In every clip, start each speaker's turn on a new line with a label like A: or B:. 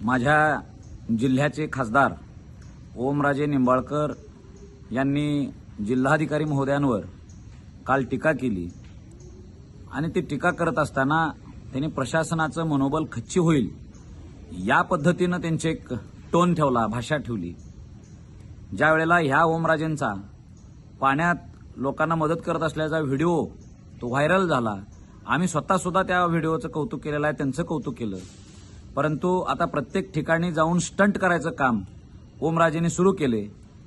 A: माझ्या जिल्ह्याचे खासदार ओमराजे निंबाळकर यांनी जिल्हाधिकारी महोदयांवर काल टीका केली आणि ती टीका करत असताना त्यांनी प्रशासनाचं मनोबल खच्ची होईल या पद्धतीनं त्यांचे एक टोन ठेवला, भाषा ठेवली। ज्या वेळेला ह्या ओमराजेंचा पाण्यात लोकांना मदत करत असल्याचा व्हिडिओ तो व्हायरल झाला, आम्ही स्वतः सुद्धा त्या व्हिडिओचं कौतुक केलेलं आहे, त्यांचं कौतुक केलं। परंतु आता प्रत्येक ठिकाणी जाऊन स्टंट करायचं काम ओमराजेंनी सुरू केले।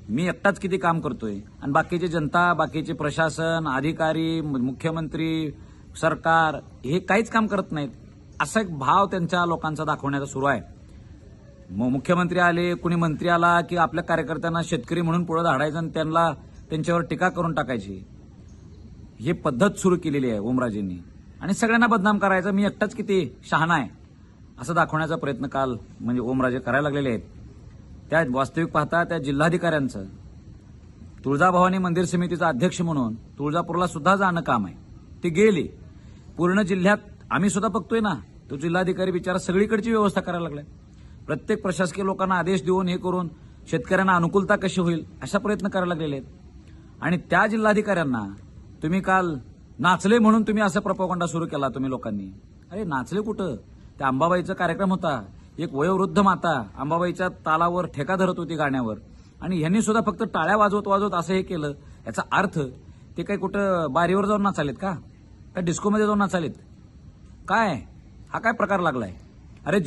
A: मी एकटाच किती काम करतोय आणि बाकीची जनता, बाकीचे प्रशासन, अधिकारी, मुख्यमंत्री, सरकार हे काहीच काम करत नाहीत, असा एक भाव त्यांच्या लोकांचा दाखवण्याचा सुरू आहे। मुख्यमंत्री आले, कुणी मंत्री आला की आपल्या कार्यकर्त्यांना शेतकरी म्हणून पुढे धाडायचं आणि त्यांच्यावर टीका करून टाकायची, ही पद्धत सुरू केलेली आहे ओमराजेंनी आणि सगळ्यांना बदनाम करायचं, मी एकटाच किती शहाणा आहे असं दाखवण्याचा प्रयत्न काल म्हणजे ओमराजे करायला लागलेले आहेत। त्या वास्तविक पाहता त्या जिल्हाधिकाऱ्यांचं तुळजाभवानी मंदिर समितीचा अध्यक्ष म्हणून तुळजापूरला सुद्धा जाणं काम आहे, ते गेले। पूर्ण जिल्ह्यात आम्ही सुद्धा बघतोय ना, तो जिल्हाधिकारी बिचारा सगळीकडची व्यवस्था करायला लागलाय। प्रत्येक प्रशासकीय लोकांना आदेश देऊन हे करून शेतकऱ्यांना अनुकूलता कशी होईल अशा प्रयत्न करायला लागलेले आहेत। आणि त्या जिल्हाधिकाऱ्यांना तुम्ही काल नाचले म्हणून तुम्ही असा प्रोपगंडा सुरू केला तुम्ही लोकांनी। अरे नाचले कुठं? त्या अंबाबाईचा कार्यक्रम होता, एक वयोवृद्ध माता अंबाबाईच्या तालावर ठेका धरत होती गाण्यावर आणि ह्यांनी सुद्धा फक्त टाळ्या वाजवत वाजवत असं हे केलं। याचा अर्थ ते काही कुठं बारीवर जाऊन नाचालेत का डिस्कोमध्ये जाऊन नाचालेत काय? हा काय प्रकार लागलाय? अरे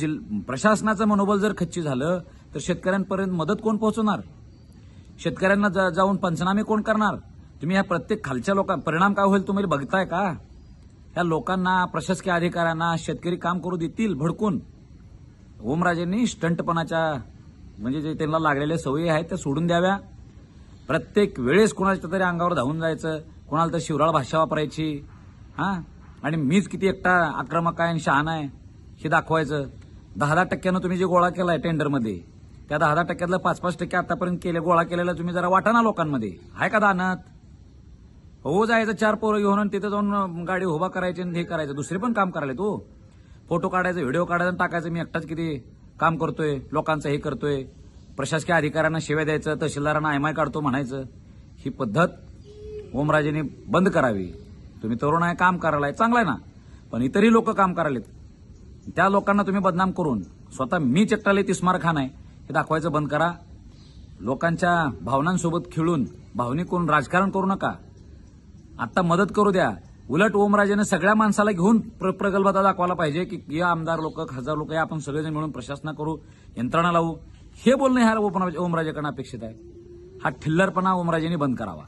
A: प्रशासनाचं मनोबल जर खच्ची झालं तर शेतकऱ्यांपर्यंत मदत कोण पोहोचवणार? शेतकऱ्यांना जाऊन पंचनामे कोण करणार? तुम्ही ह्या प्रत्येक खालच्या लोकांना परिणाम काय होईल तुम्ही बघताय का? या लोकांना, प्रशासकीय अधिकाऱ्यांना शेतकरी काम करू देतील भडकून? ओमराजेंनी स्टंटपणाच्या म्हणजे जे त्यांना लागलेल्या सवयी आहेत त्या सोडून द्याव्या। प्रत्येक वेळेस कोणाच्या तरी अंगावर धावून जायचं, कोणाला तर शिवराळ भाषा वापरायची, आणि मीच किती एकटा आक्रमक आहे आणि शहाणा आहे हे दाखवायचं। 10% तुम्ही जे गोळा केलाय टेंडरमध्ये, त्या 10% 5% आतापर्यंत गोळा केलेला तुम्ही जरा वाटा ना लोकांमध्ये, आहे का दानत? हो जायचं 4 पोरं घेऊन आणि तिथे जाऊन गाडी उभा करायची आणि हे करायचं, दुसरे पण काम करायला तो फोटो काढायचं, व्हिडिओ काढायचं, टाकायचं, मी एकटाच किती काम करतोय, लोकांचं हे करतोय, प्रशासकीय अधिकाऱ्यांना शिव्या द्यायचं, तहसीलदारांना एमआय काढतो म्हणायचं, ही पद्धत ओमराजेंनी बंद करावी। तुम्ही तरुण आहे, काम करायला चांगलं आहे ना, पण इतरही लोक काम करायलेत, त्या लोकांना तुम्ही बदनाम करून स्वतः मी चट्टाले तिस्मार खान आहे हे दाखवायचं बंद करा। लोकांच्या भावनांसोबत खेळून भावनिक होऊन राजकारण करू नका। आता मदत करू द्या। उलट ओमराजेने सगळ्या माणसाला घेऊन प्रगल्भता दाखवायला पाहिजे की या आमदार लोक, खासदार लोक, आपण सगळेजण मिळून प्रशासना करू, यंत्रणा लावू, हे बोलणं ह्या ओमराजेकडनं अपेक्षित आहे। हा ठिल्लरपणा ओमराजेंनी बंद करावा।